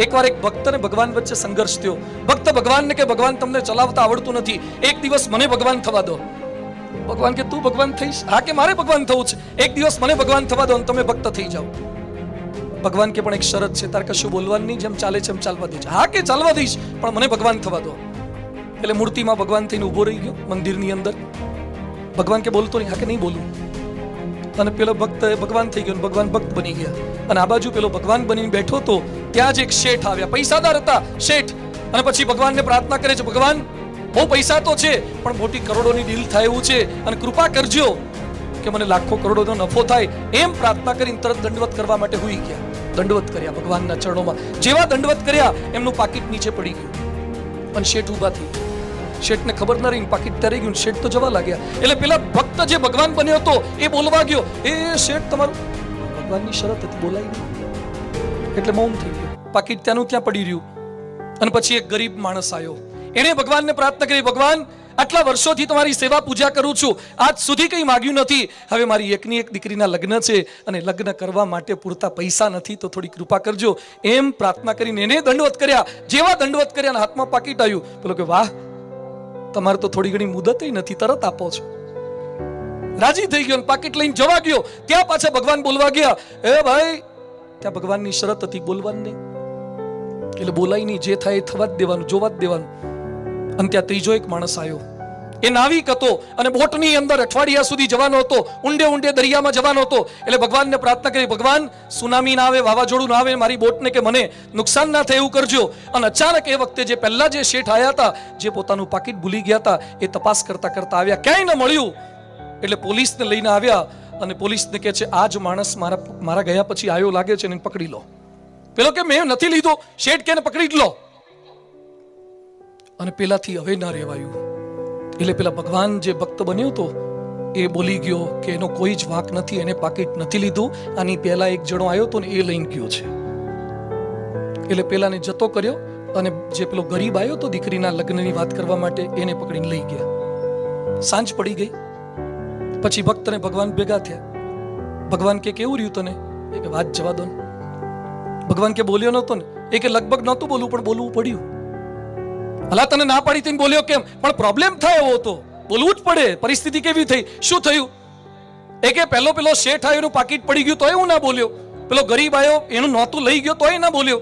એકવાર એક ભક્ત અને ભગવાન વચ્ચે સંઘર્ષ થયો. ભક્ત ભગવાનને કે ભગવાન તમને ચલાવતા આવડતું નથી, એક દિવસ મને ભગવાન થવા દો. ભગવાન કે તું ભગવાન થઈશ? હા કે મારે ભગવાન થવું છે, એક દિવસ મને ભગવાન થવા દો અને તમે ભક્ત થઈ જાઓ. ભગવાન કે પણ એક શરત છે, તારે કશું બોલવાનું નહીં, જેમ ચાલે છે એમ ચાલવા દેજે. હા કે ચાલવા દઈશ, પણ મને ભગવાન થવા દો. એટલે મૂર્તિમાં ભગવાન થઈને ઉભો રહી ગયો મંદિરની અંદર. ભગવાન કે બોલતો નહીં. હા કે નહીં બોલું. અને પેલો ભક્ત ભગવાન થઈ ગયો, ભગવાન ભક્ત બની ગયા. અને આ બાજુ પેલો ભગવાન બનીને બેઠો તો ત્યાં જ એક શેઠ આવ્યા, પૈસાદાર હતા શેઠ. અને પછી ભગવાનને પ્રાર્થના કરે છે, ભગવાન બહુ પૈસા તો છે પણ મોટી કરોડોની ડીલ થાય એવું છે અને કૃપા કરજો કે મને લાખો કરોડોનો નફો થાય. એમ પ્રાર્થના કરીને તરત દંડવત કરવા માટે હુઈ ગયા. દંડવત કર્યા ભગવાનના ચરણોમાં. જેવા દંડવત કર્યા એમનું પાકીટ નીચે પડી ગયું અને શેઠ ઊભા થઈ ગયા. શેઠને ખબર ન રહી, પાકીટ તરી ગયું. શેઠ તો જવા લાગ્યા. એટલે પેલા ભક્ત જે ભગવાન બન્યો હતો એ બોલવા ગયો, એ શેઠ તમારું, ભગવાનની શરત હતી, બોલાય નહીં. એટલે મૌન થઈ ગયું. પાકીટ ત્યાંનું ત્યાં પડી રહ્યું. અને પછી એક ગરીબ માણસ આવ્યો. એણે ભગવાનને પ્રાર્થના કરી, ભગવાન આટલા વર્ષોથી તમારી સેવા પૂજા કરું છું, આજ સુધી કંઈ માગ્યું નથી. હવે મારી એકની એક દીકરીના લગ્ન છે અને લગ્ન કરવા માટે પૂરતા પૈસા નથી, તો થોડી કૃપા કરજો. એમ પ્રાર્થના કરીને એને દંડવત કર્યા. જેવા દંડવત કર્યા અને હાથમાં પાકીટ આવ્યું. પેલો કે વાહ, તમારે તો થોડી ઘણી મુદત નથી, તરત આપો છો. રાજી થઈ ગયો, પાકીટ લઈને જવા ગયો. ત્યાં પાછા ભગવાન બોલવા ગયા, એ ભાઈ, ત્યાં ભગવાનની શરત હતી, બોલવાનું નહીં. એટલે બોલાય નહીં, જે થાય એ થવા જ દેવાનું, જોવા જ દેવાનું. અને ત્યાં ત્રીજો એક માણસ આવ્યો. એ નાવિક હતો અને બોટની અંદર અઠવાડિયા સુધી જવાનો હતો, ઊંડે ઊંડે દરિયામાં જવાનો હતો. એટલે ભગવાનને પ્રાર્થના કરી, ભગવાન સુનામી ના આવે, વાવાઝોડું ના આવે, મારી બોટને કે મને નુકસાન ના થાય એવું કરજો. અને અચાનક એ વખતે જે પહેલા જે શેઠ આવ્યા હતા, જે પોતાનું પાકીટ ભૂલી ગયા હતા, એ તપાસ કરતા કરતા આવ્યા, ક્યાંય ન મળ્યું. એટલે પોલીસને લઈને આવ્યા અને પોલીસને કહે છે, આ જ માણસ મારા ગયા પછી આવ્યો લાગે છે, એને પકડી લો. પેલો કે મેં નથી લીધો. શેઠ કે પકડી જ લો. અને પેલાથી હવે ના રહેવાયું. એટલે પેલા ભગવાન જે ભક્ત બન્યો હતો એ બોલી ગયો કે એનો કોઈ જ વાંક નથી, એને પાકીટ નથી લીધું. આની પહેલા એક જણો આવ્યો હતો ને એ લઈને ગયો છે. એટલે પેલાને જતો કર્યો અને જે પેલો ગરીબ આવ્યો હતો દીકરીના લગ્નની વાત કરવા માટે, એને પકડીને લઈ ગયા. સાંજ પડી ગઈ. પછી ભક્ત ને ભગવાન ભેગા થયા. ભગવાન કે કેવું રહ્યું તને? એ કે વાત જવા દો ને. ભગવાન કે બોલ્યો નતો ને? એ કે લગભગ નહોતું બોલવું પણ બોલવું પડ્યું. અલા તને ના પાડી તેને બોલ્યો કેમ? પણ પ્રોબ્લેમ થાય એવો હતો, બોલવું જ પડે. પરિસ્થિતિ કેવી થઈ? શું થયું? એ કે પેલો શેઠ આવ્યો, એનું પાકીટ પડી ગયું તોય હું ના બોલ્યો. પેલો ગરીબ આવ્યો, એનું નહોતું લઈ ગયો તોય ના બોલ્યો.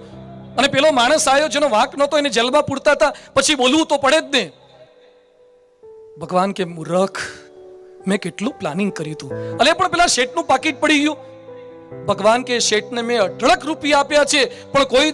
અને પેલો માણસ આવ્યો જેનો વાંક નહોતો, એને જેલમાં પૂરતા હતા, પછી બોલવું તો પડે જ ને. ભગવાન કે મૂર્ખ, મેં કેટલું પ્લાનિંગ કર્યું હતું. અલે પણ પેલા શેઠનું પાકીટ પડી ગયું. ભગવાન કે શેઠને મેં 18 રૂપિયા આપ્યા છે, પણ કોઈ